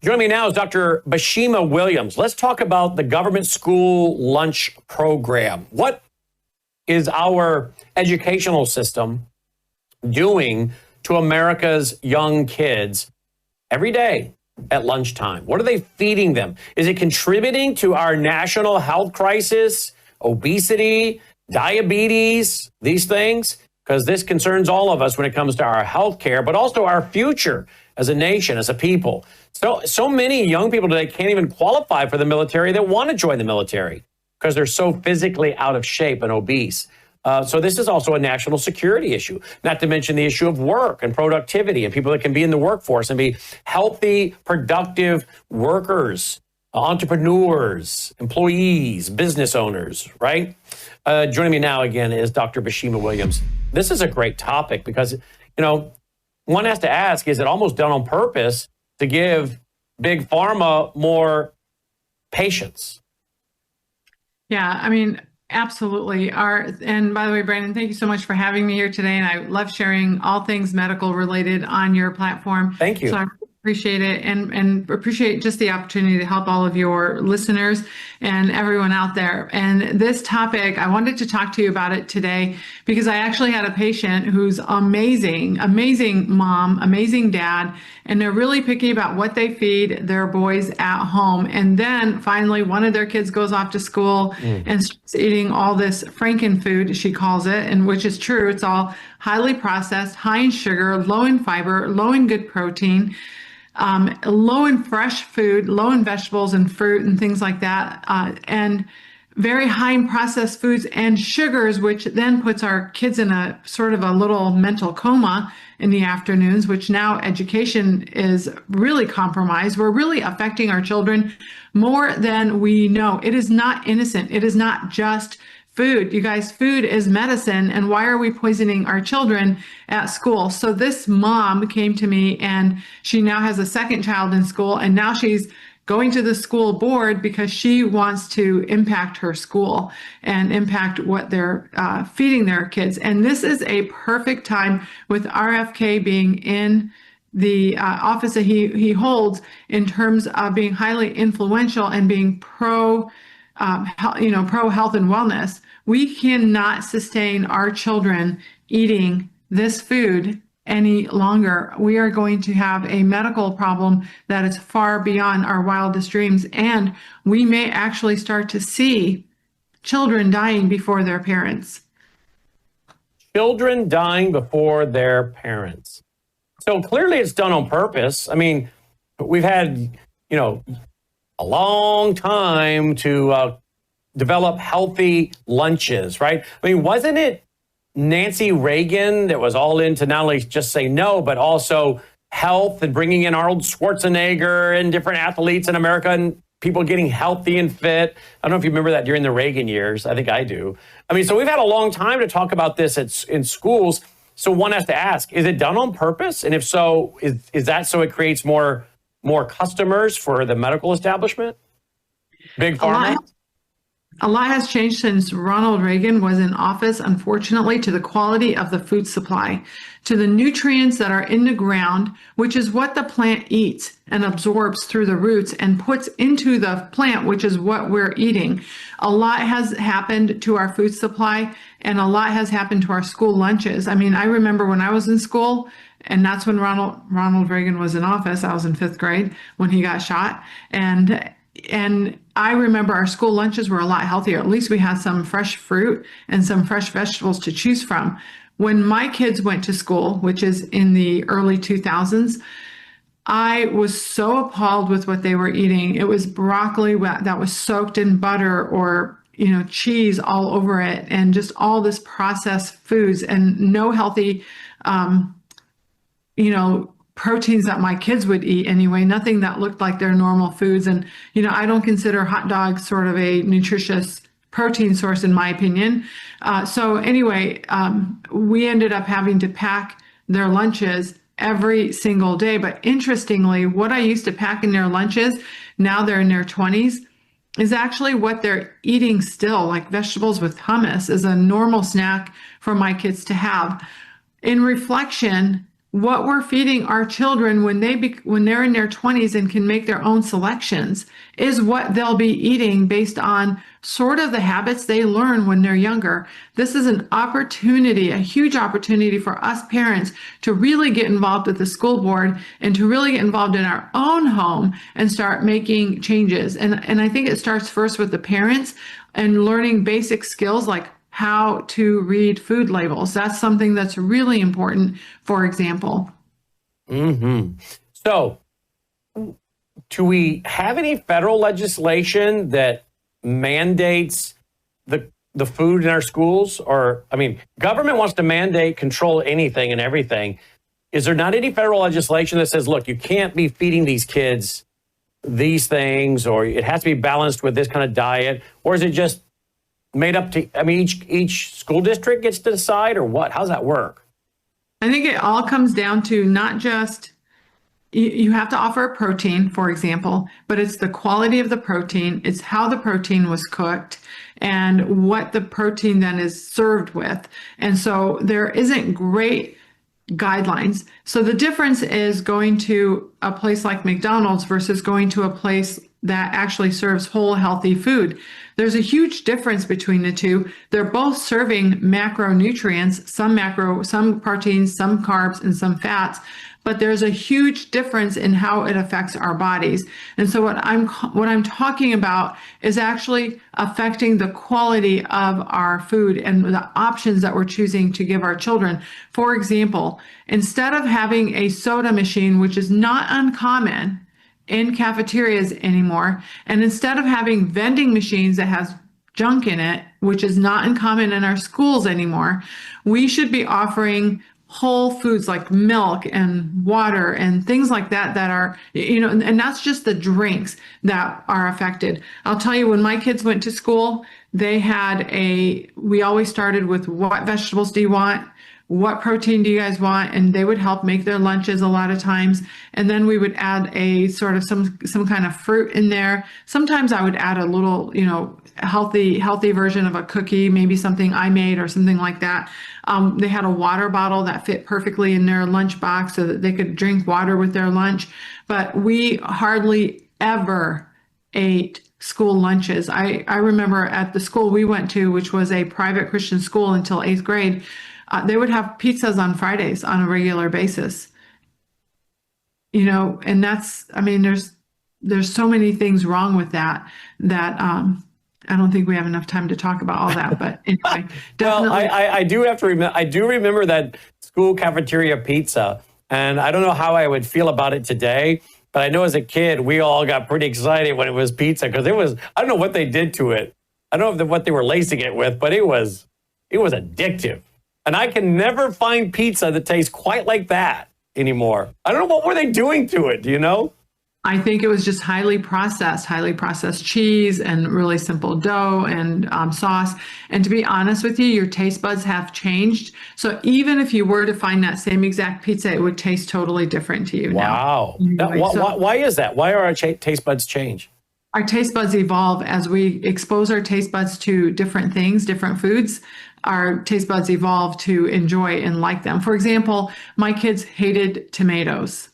Joining me now is Dr. Bashima Williams. Let's talk about the government school lunch program. What is our educational system doing to America's young kids every day at lunchtime? What are they feeding them? Is it contributing to our national health crisis, obesity, diabetes, these things? Because this concerns all of us when it comes to our health care, but also our future as a nation, as a people. So many young people today can't even qualify for the military that want to join the military because they're so physically out of shape and obese. So this is also a national security issue, not to mention the issue of work and productivity and people that can be in the workforce and be healthy, productive workers, entrepreneurs, employees, business owners, right? Joining me now again is Dr. Bashima Williams. This is a great topic because, one has to ask, is it almost done on purpose to give Big Pharma more patients? Yeah, absolutely. And by the way, Brandon, thank you so much for having me here today. And I love sharing all things medical related on your platform. Thank you. So I appreciate it and appreciate just the opportunity to help all of your listeners and everyone out there. And this topic, I wanted to talk to you about it today because I actually had a patient who's amazing mom, amazing dad, and they're really picky about what they feed their boys at home. And then finally, one of their kids goes off to school and starts eating all this Frankenfood, she calls it, and which is true. It's all highly processed, high in sugar, low in fiber, low in good protein, low in fresh food, low in vegetables and fruit and things like that, and very high in processed foods and sugars, which then puts our kids in a sort of a little mental coma in the afternoons, which now education is really compromised. We're really affecting our children more than we know. It is not innocent. It is not just food. You guys, food is medicine. And why are we poisoning our children at school? So this mom came to me and she now has a second child in school, and now she's going to the school board because she wants to impact her school and impact what they're feeding their kids. And this is a perfect time with RFK being in the office that he holds in terms of being highly influential and being pro health and wellness. We cannot sustain our children eating this food any longer. We are going to have a medical problem that is far beyond our wildest dreams, and we may actually start to see children dying before their parents. Children dying before their parents. So clearly it's done on purpose. We've had, a long time to develop healthy lunches, right? Wasn't it Nancy Reagan that was all into not only just say no, but also health and bringing in Arnold Schwarzenegger and different athletes in America and people getting healthy and fit? I don't know if you remember that during the Reagan years. I think I do. So we've had a long time to talk about this in schools. So one has to ask, is it done on purpose? And if so, is that so it creates more customers for the medical establishment? Big Pharma? A lot has changed since Ronald Reagan was in office, unfortunately, to the quality of the food supply, to the nutrients that are in the ground, which is what the plant eats and absorbs through the roots and puts into the plant, which is what we're eating. A lot has happened to our food supply, and a lot has happened to our school lunches. I remember when I was in school, and that's when Ronald Reagan was in office. I was in 5th grade when he got shot. And I remember our school lunches were a lot healthier. At least we had some fresh fruit and some fresh vegetables to choose from. When my kids went to school, which is in the early 2000s, I was so appalled with what they were eating. It was broccoli that was soaked in butter or cheese all over it, and just all this processed foods and no healthy proteins that my kids would eat anyway, nothing that looked like their normal foods. And, I don't consider hot dogs sort of a nutritious protein source in my opinion. So anyway, we ended up having to pack their lunches every single day. But interestingly, what I used to pack in their lunches, now they're in their 20s, is actually what they're eating still, like vegetables with hummus is a normal snack for my kids to have. In reflection, what we're feeding our children when when they're in their 20s and can make their own selections is what they'll be eating based on sort of the habits they learn when they're younger. This is an opportunity, a huge opportunity for us parents to really get involved with the school board and to really get involved in our own home and start making changes. And I think it starts first with the parents and learning basic skills like how to read food labels. That's something that's really important, for example. So, do we have any federal legislation that mandates the food in our schools? Or, I mean, government wants to mandate, control anything and everything. Is there not any federal legislation that says, look, you can't be feeding these kids these things, or it has to be balanced with this kind of diet? Or is it just made up to, I mean, each school district gets to decide, or what? How's that work? I think it all comes down to not just you have to offer a protein, for example, but it's the quality of the protein, it's how the protein was cooked, and what the protein then is served with. And so there isn't great guidelines. So the difference is going to a place like McDonald's versus going to a place that actually serves whole, healthy food. There's a huge difference between the two. They're both serving macronutrients, some proteins, some carbs, and some fats, but there's a huge difference in how it affects our bodies. And so what I'm talking about is actually affecting the quality of our food and the options that we're choosing to give our children. For example, instead of having a soda machine, which is not uncommon in cafeterias anymore, and instead of having vending machines that has junk in it, which is not uncommon in our schools anymore, we should be offering whole foods like milk and water and things like that are, and that's just the drinks that are affected. I'll tell you, when my kids went to school, we always started with, what vegetables do you want? What protein do you guys want? And they would help make their lunches a lot of times. And then we would add a sort of some kind of fruit in there. Sometimes I would add a little, healthy version of a cookie, maybe something I made or something like that. They had a water bottle that fit perfectly in their lunch box so that they could drink water with their lunch. But we hardly ever ate school lunches. I remember at the school we went to, which was a private Christian school until 8th grade, they would have pizzas on Fridays on a regular basis. And that's, I mean, there's so many things wrong with that I don't think we have enough time to talk about all that, but anyway, definitely. Well, I do have to remember, I do remember that school cafeteria pizza, and I don't know how I would feel about it today, but I know as a kid, we all got pretty excited when it was pizza, because I don't know what they did to it. I don't know what they were lacing it with, but it was addictive. And I can never find pizza that tastes quite like that anymore. I don't know, what were they doing to it? Do you know? I think it was just highly processed cheese and really simple dough and sauce. And to be honest with you, your taste buds have changed. So even if you were to find that same exact pizza, it would taste totally different to you now. Wow. Why is that? Why are our taste buds change? Our taste buds evolve as we expose our taste buds to different things, different foods. Our taste buds evolve to enjoy and like them. For example, my kids hated tomatoes.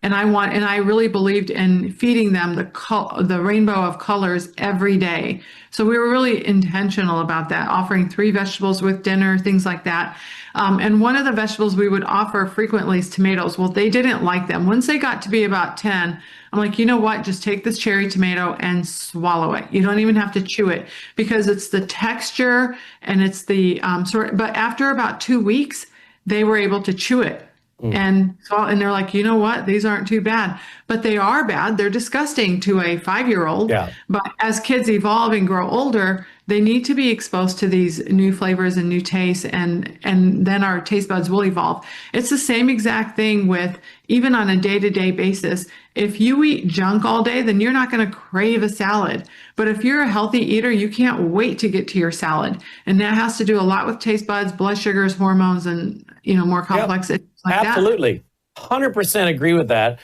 And I really believed in feeding them the rainbow of colors every day. So we were really intentional about that, offering 3 vegetables with dinner, things like that. And one of the vegetables we would offer frequently is tomatoes. Well, they didn't like them. Once they got to be about 10, I'm like, you know what? Just take this cherry tomato and swallow it. You don't even have to chew it, because it's the texture and it's the but after about 2 weeks, they were able to chew it. And they're like, you know what? These aren't too bad, but they are bad. They're disgusting to a 5-year-old. Yeah. But as kids evolve and grow older, they need to be exposed to these new flavors and new tastes, and then our taste buds will evolve. It's the same exact thing with, even on a day-to-day basis. If you eat junk all day, then you're not going to crave a salad. But if you're a healthy eater, you can't wait to get to your salad. And that has to do a lot with taste buds, blood sugars, hormones, and more complex issues like Absolutely. that. 100% agree with that,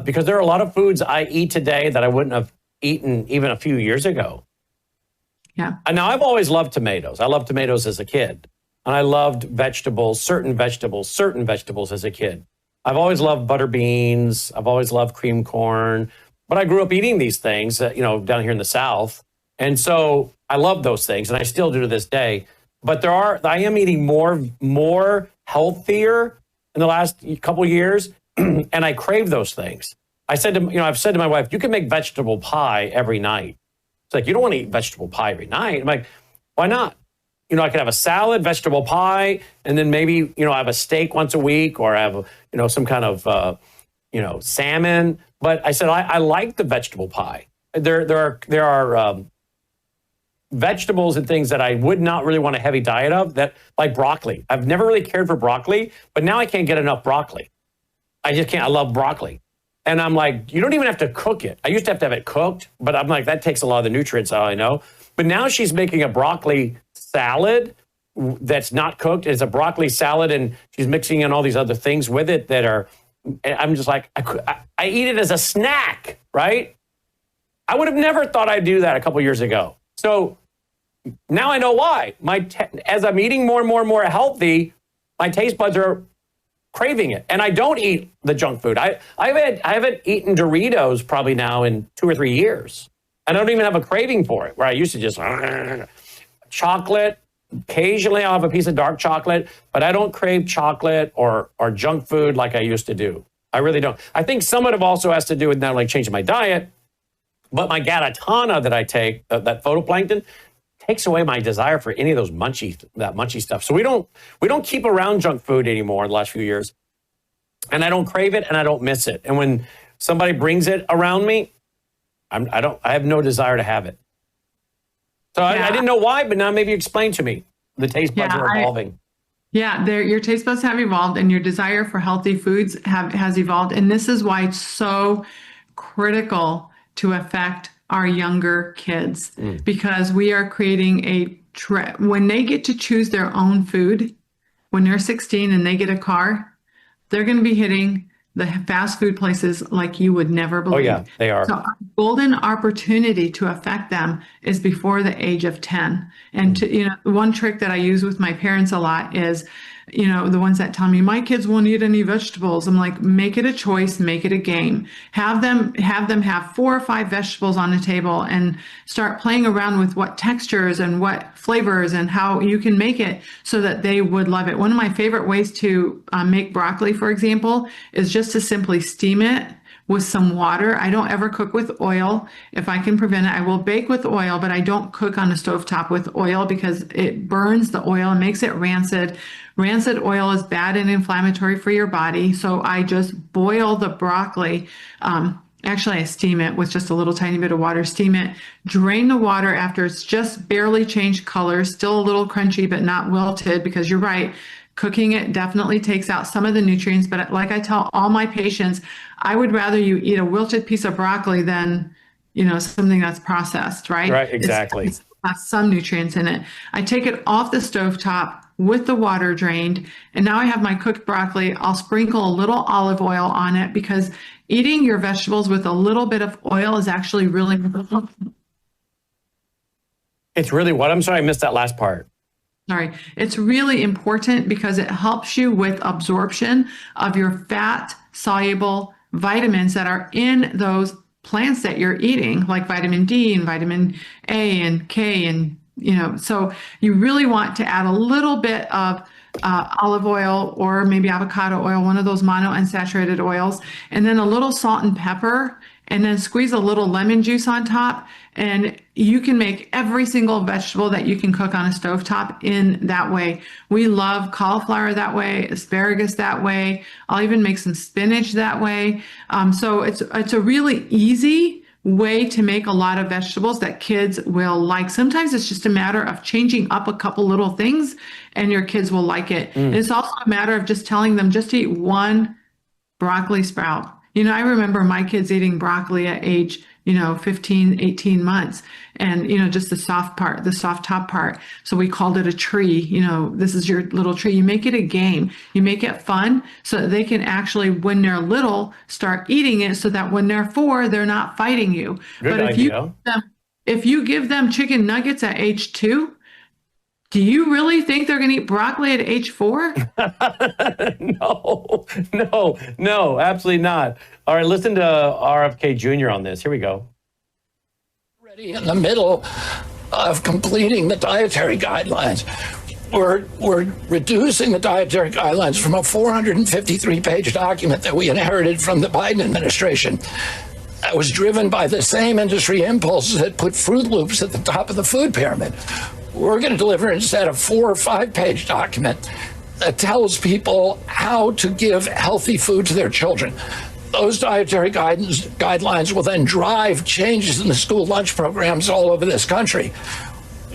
because there are a lot of foods I eat today that I wouldn't have eaten even a few years ago. Yeah. And now, I've always loved tomatoes. I loved tomatoes as a kid. And I loved vegetables, certain vegetables as a kid. I've always loved butter beans. I've always loved cream corn, but I grew up eating these things, down here in the South. And so I love those things and I still do to this day. But I am eating more healthier in the last couple of years. And I crave those things. I've said to my wife, you can make vegetable pie every night. It's like, you don't want to eat vegetable pie every night. I'm like, why not? I could have a salad, vegetable pie, and then maybe, I have a steak once a week, or I have, some kind of, salmon. But I said, I like the vegetable pie. There are vegetables and things that I would not really want a heavy diet of, that like broccoli. I've never really cared for broccoli, but now I can't get enough broccoli. I just can't. I love broccoli. And I'm like, you don't even have to cook it. I used to have it cooked, but I'm like, that takes a lot of the nutrients out, I know. But now she's making a broccoli salad that's not cooked. It's a broccoli salad, and she's mixing in all these other things with it I'm just like, I eat it as a snack, right? I would have never thought I'd do that a couple years ago. So now I know why. As I'm eating more and more and more healthy, my taste buds are craving it. And I don't eat the junk food. I haven't eaten Doritos probably now in 2 or 3 years. I don't even have a craving for it, where I used to just chocolate. Occasionally I'll have a piece of dark chocolate, but I don't crave chocolate or junk food like I used to do. I really don't. I think some of it also has to do with not only changing my diet, but my Gatatana that I take, that phytoplankton, takes away my desire for any of those munchy stuff. So we don't keep around junk food anymore in the last few years. And I don't crave it and I don't miss it. And when somebody brings it around me, I have no desire to have it. So yeah. I didn't know why, but now maybe you explain to me. The taste buds are evolving. Your taste buds have evolved, and your desire for healthy foods has evolved. And this is why it's so critical to affect our younger kids, because we are creating when they get to choose their own food, when they're 16 and they get a car, they're going to be hitting the fast food places like you would never believe. Oh yeah, they are. So our golden opportunity to affect them is before the age of 10. And one trick that I use with my parents a lot is, the ones that tell me my kids won't eat any vegetables. I'm like, make it a choice, make it a game. Have them have 4 or 5 vegetables on the table and start playing around with what textures and what flavors and how you can make it so that they would love it. One of my favorite ways to make broccoli, for example, is just to simply steam it with some water. I don't ever cook with oil. If I can prevent it, I will bake with oil, but I don't cook on the stovetop with oil because it burns the oil and makes it rancid. Rancid oil is bad and inflammatory for your body. So I just boil the broccoli. Actually, I steam it with just a little tiny bit of water, steam it, drain the water after it's just barely changed color, still a little crunchy, but not wilted, because you're right. Cooking it definitely takes out some of the nutrients, but like I tell all my patients, I would rather you eat a wilted piece of broccoli than, something that's processed, right? Right, exactly. It has some nutrients in it. I take it off the stovetop with the water drained, and now I have my cooked broccoli. I'll sprinkle a little olive oil on it, because eating your vegetables with a little bit of oil is actually really good. It's really what? I'm sorry, I missed that last part. Sorry, it's really important because it helps you with absorption of your fat soluble vitamins that are in those plants that you're eating, like vitamin D and vitamin A and K. And, so you really want to add a little bit of olive oil or maybe avocado oil, one of those monounsaturated oils, and then a little salt and pepper, and then squeeze a little lemon juice on top. And you can make every single vegetable that you can cook on a stovetop in that way. We love cauliflower that way, asparagus that way. I'll even make some spinach that way. So it's a really easy way to make a lot of vegetables that kids will like. Sometimes it's just a matter of changing up a couple little things and your kids will like it. And it's also a matter of just telling them just to eat one broccoli sprout. I remember my kids eating broccoli at age, 15, 18 months, and, just the soft top part. So we called it a tree. This is your little tree. You make it a game. You make it fun so that they can actually, when they're little, start eating it, so that when they're 4, they're not fighting you. Good idea. If you give them chicken nuggets at age 2, Do you really think they're going to eat broccoli at age 4? No, absolutely not. All right, listen to RFK Jr. on this. Here we go. Already in the middle of completing the dietary guidelines. We're reducing the dietary guidelines from a 453-page document that we inherited from the Biden administration. That was driven by the same industry impulses that put Fruit Loops at the top of the food pyramid. We're going to deliver instead a 4 or 5-page document that tells people how to give healthy food to their children. Those dietary guidelines will then drive changes in the school lunch programs all over this country.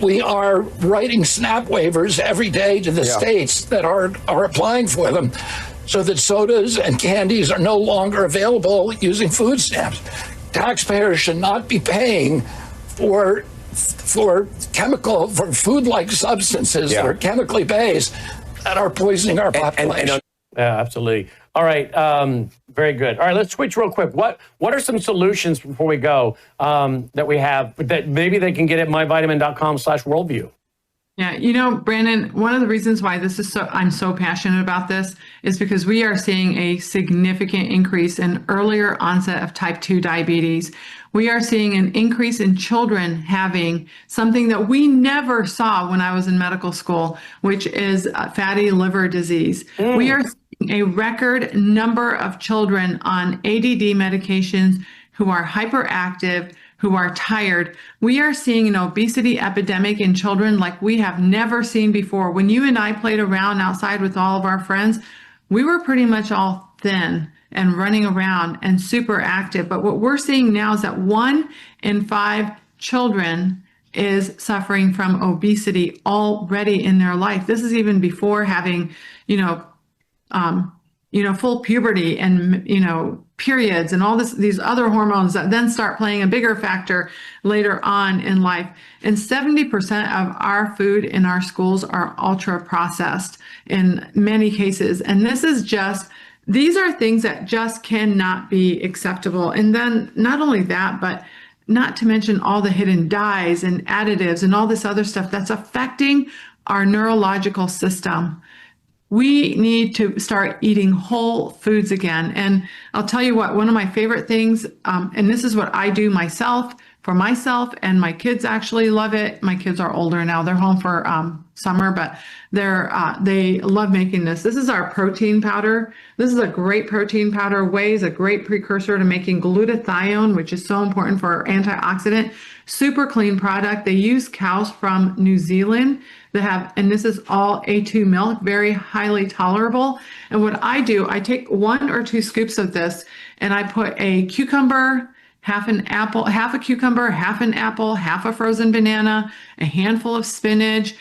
We are writing SNAP waivers every day to the states that are applying for them so that sodas and candies are no longer available using food stamps. Taxpayers should not be paying for food-like substances that are chemically based that are poisoning our population. Yeah, absolutely. All right, very good. All right, let's switch real quick. What are some solutions before we go that we have that maybe they can get at myvitamin.com/worldview? Yeah, Brandon, one of the reasons why I'm so passionate about this is because we are seeing a significant increase in earlier onset of type 2 diabetes. We are seeing an increase in children having something that we never saw when I was in medical school, which is fatty liver disease. We are seeing a record number of children on ADD medications who are hyperactive, who are tired. We are seeing an obesity epidemic in children like we have never seen before. When you and I played around outside with all of our friends, we were pretty much all thin and running around and super active. But what we're seeing now is that 1 in 5 children is suffering from obesity already in their life. This is even before having, full puberty and, periods and all these other hormones that then start playing a bigger factor later on in life. And 70% of our food in our schools are ultra processed in many cases. And these are things that just cannot be acceptable. And then not only that, but not to mention all the hidden dyes and additives and all this other stuff that's affecting our neurological system. We need to start eating whole foods again. And I'll tell you what, one of my favorite things, and this is what I do for myself, and my kids actually love it. My kids are older now. They're home for summer, but they love making this. This is our protein powder. This is a great protein powder. Whey is a great precursor to making glutathione, which is so important for our antioxidant. Super clean product. They use cows from New Zealand and this is all A2 milk, very highly tolerable. And what I do, I take 1 or 2 scoops of this and I put a cucumber, half a cucumber, half an apple, half a frozen banana, a handful of spinach,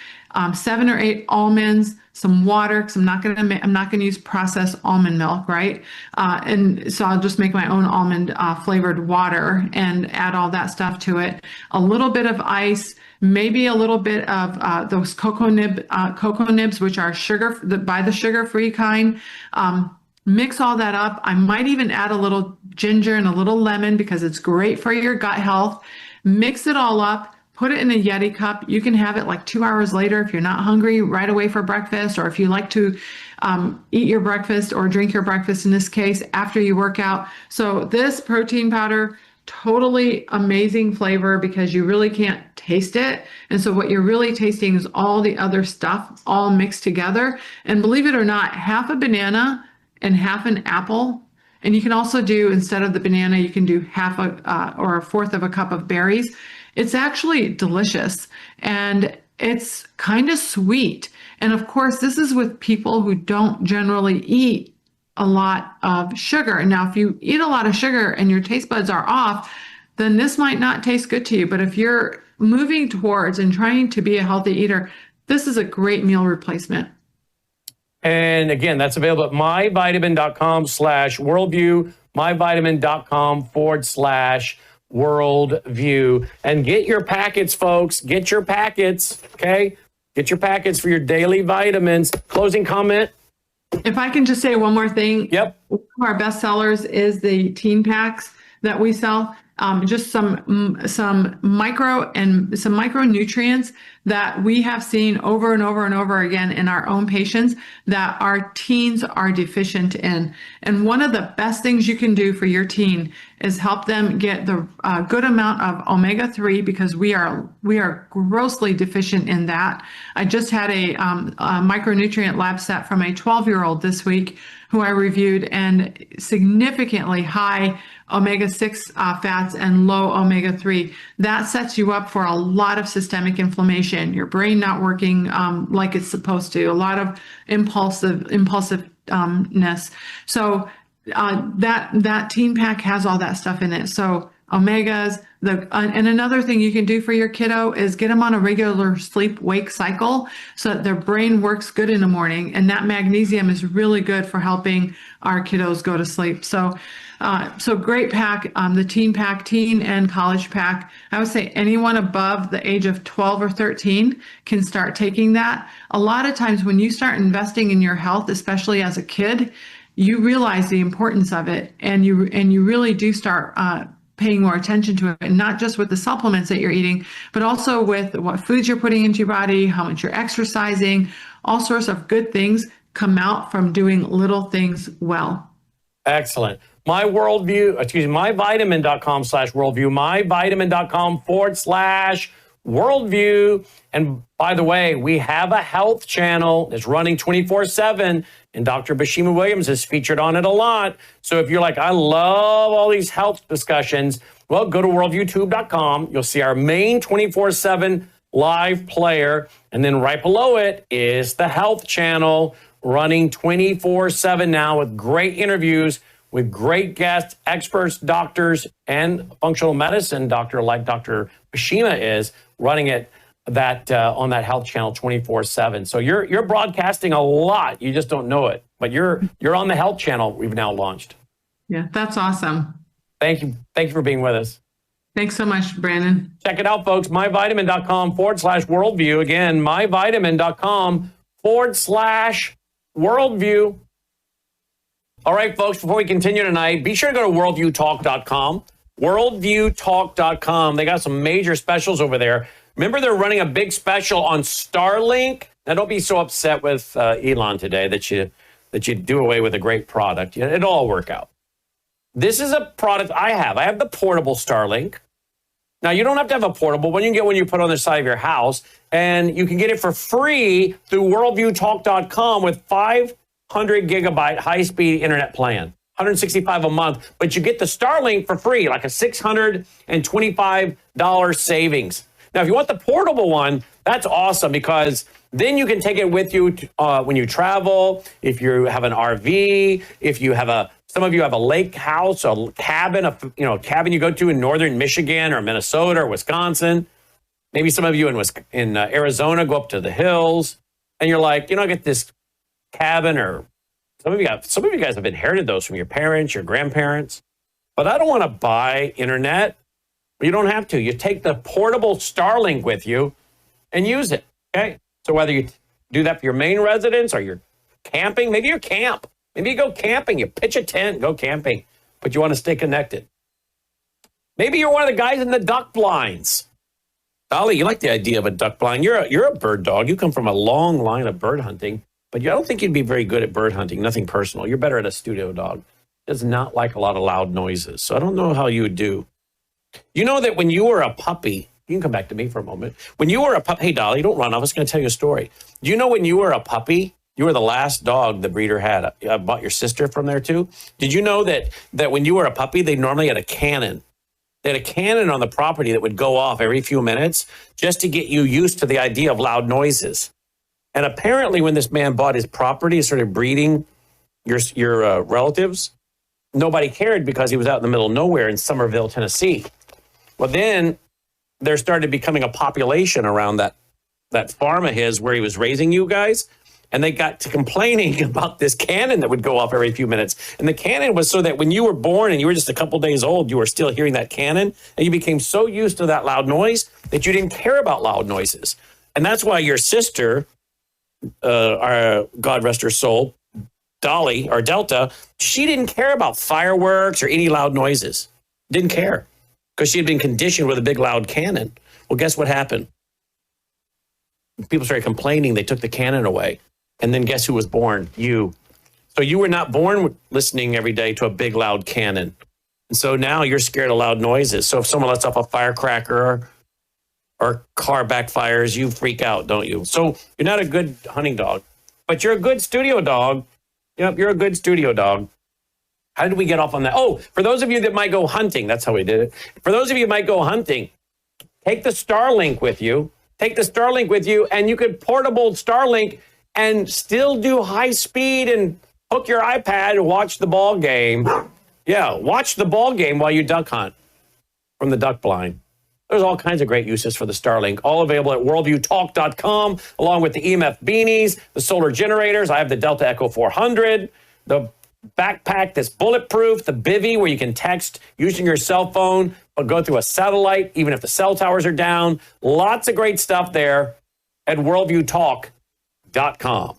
7 or 8 almonds, some water, because I'm not going to use processed almond milk, right? And so I'll just make my own almond flavored water and add all that stuff to it. A little bit of ice, maybe a little bit of those cocoa nibs, which are the sugar-free kind. Mix all that up. I might even add a little ginger and a little lemon because it's great for your gut health. Mix it all up. Put it in a Yeti cup. You can have it like 2 hours later if you're not hungry right away for breakfast, or if you like to eat your breakfast or drink your breakfast, in this case, after you work out. So this protein powder, totally amazing flavor because you really can't taste it. And so what you're really tasting is all the other stuff all mixed together. And believe it or not, half a banana and half an apple. And you can also do, instead of the banana, you can do half or a fourth of a cup of berries. It's actually delicious and it's kind of sweet. And of course, this is with people who don't generally eat a lot of sugar. Now, if you eat a lot of sugar and your taste buds are off, then this might not taste good to you. But if you're moving towards and trying to be a healthy eater, this is a great meal replacement. And again, that's available at myvitamin.com/worldview, myvitamin.com/worldview. And get your packets, folks. Get your packets, okay? Get your packets for your daily vitamins. Closing comment? If I can just say one more thing. Yep. One of our best sellers is the teen packs that we sell. Just some micronutrients that we have seen over and over and over again in our own patients that our teens are deficient in. And one of the best things you can do for your teen is help them get the good amount of omega-3, because we are grossly deficient in that. I just had a micronutrient lab set from a 12-year-old this week who I reviewed, and significantly high omega-6 fats and low omega-3. That sets you up for a lot of systemic inflammation, your brain not working like it's supposed to, a lot of impulsiveness. So that teen pack has all that stuff in it. So omegas, and another thing you can do for your kiddo is get them on a regular sleep-wake cycle so that their brain works good in the morning. And that magnesium is really good for helping our kiddos go to sleep. So great pack, the teen and college pack. I would say anyone above the age of 12 or 13 can start taking that. A lot of times when you start investing in your health, especially as a kid, you realize the importance of it, and you really do start paying more attention to it, and not just with the supplements that you're eating, but also with what foods you're putting into your body, how much you're exercising. All sorts of good things come out from doing little things well. Excellent. myvitamin.com/worldview, myvitamin.com/worldview. And by the way, we have a health channel that's running 24/7, and Dr. Bashima Williams is featured on it a lot. So if you're like, I love all these health discussions, well, go to worldviewtube.com. You'll see our main 24/7 live player. And then right below it is the health channel running 24/7 now, with great interviews with great guests, experts, doctors, and functional medicine doctor like Dr. Bashima is running it on that health channel 24/7. So you're broadcasting a lot. You just don't know it, but you're on the health channel we've now launched. Yeah, that's awesome. Thank you for being with us. Thanks so much, Brandon. Check it out, folks. myvitamin.com/worldview. Again, myvitamin.com/worldview. All right, folks, before we continue tonight, be sure to go to worldviewtalk.com. Worldviewtalk.com. They got some major specials over there. Remember, they're running a big special on Starlink. Now, don't be so upset with Elon today that you do away with a great product. It'll all work out. This is a product I have. I have the portable Starlink. Now, you don't have to have a portable one. You can get one you put on the side of your house, and you can get it for free through worldviewtalk.com with 500 gigabyte high-speed internet plan. $165 a month, but you get the Starlink for free, like a $625 savings. Now, if you want the portable one, that's awesome, because then you can take it with you when you travel, if you have an RV, if you have some of you have a lake house, a cabin, cabin you go to in northern Michigan or Minnesota or Wisconsin. Maybe some of you in Arizona go up to the hills, and you're like, I get this cabin, or some of you guys have inherited those from your parents, your grandparents, but I don't want to buy internet. You don't have to. You take the portable Starlink with you and use it. Okay. So whether you do that for your main residence or you're camping, maybe you camp. Maybe you go camping, you pitch a tent, go camping, but you want to stay connected. Maybe you're one of the guys in the duck blinds. Dolly, you like the idea of a duck blind. You're a bird dog. You come from a long line of bird hunting, but I don't think you'd be very good at bird hunting. Nothing personal. You're better at a studio dog. Does not like a lot of loud noises. So I don't know how you would do. You know that when you were a puppy, you can come back to me for a moment. When you were a puppy, hey, Dolly, don't run off. I was going to tell you a story. Do you know when you were a puppy, you were the last dog the breeder had? I bought your sister from there too. Did you know that when you were a puppy, they normally had a cannon? They had a cannon on the property that would go off every few minutes just to get you used to the idea of loud noises. And apparently when this man bought his property and started breeding your relatives, nobody cared because he was out in the middle of nowhere in Somerville, Tennessee. Well, then there started becoming a population around that farm of his where he was raising you guys. And they got to complaining about this cannon that would go off every few minutes. And the cannon was so that when you were born and you were just a couple days old, you were still hearing that cannon. And you became so used to that loud noise that you didn't care about loud noises. And that's why your sister, God rest her soul, Dolly, or Delta, she didn't care about fireworks or any loud noises. Didn't care because she had been conditioned with a big loud cannon. Well, guess what happened? people started complaining they took the Canon away. And then guess who was born? You. So you were not born listening every day to a big, loud Canon. And so now you're scared of loud noises. So if someone lets off a firecracker or car backfires, you freak out, don't you? So you're not a good hunting dog, but you're a good studio dog. Yep, you're a good studio dog. How did we get off on that? Oh, for those of you that might go hunting, that's how we did it. For those of you that might go hunting, take the Starlink with you. Take the Starlink with you, and you could portable Starlink and still do high speed and hook your iPad and watch the ball game. Yeah, watch the ball game while you duck hunt from the duck blind. There's all kinds of great uses for the Starlink, all available at worldviewtalk.com, along with the EMF beanies, the solar generators. I have the Delta Echo 400, the backpack that's bulletproof, the Bivy where you can text using your cell phone or go through a satellite, even if the cell towers are down. Lots of great stuff there at worldviewtalk.com.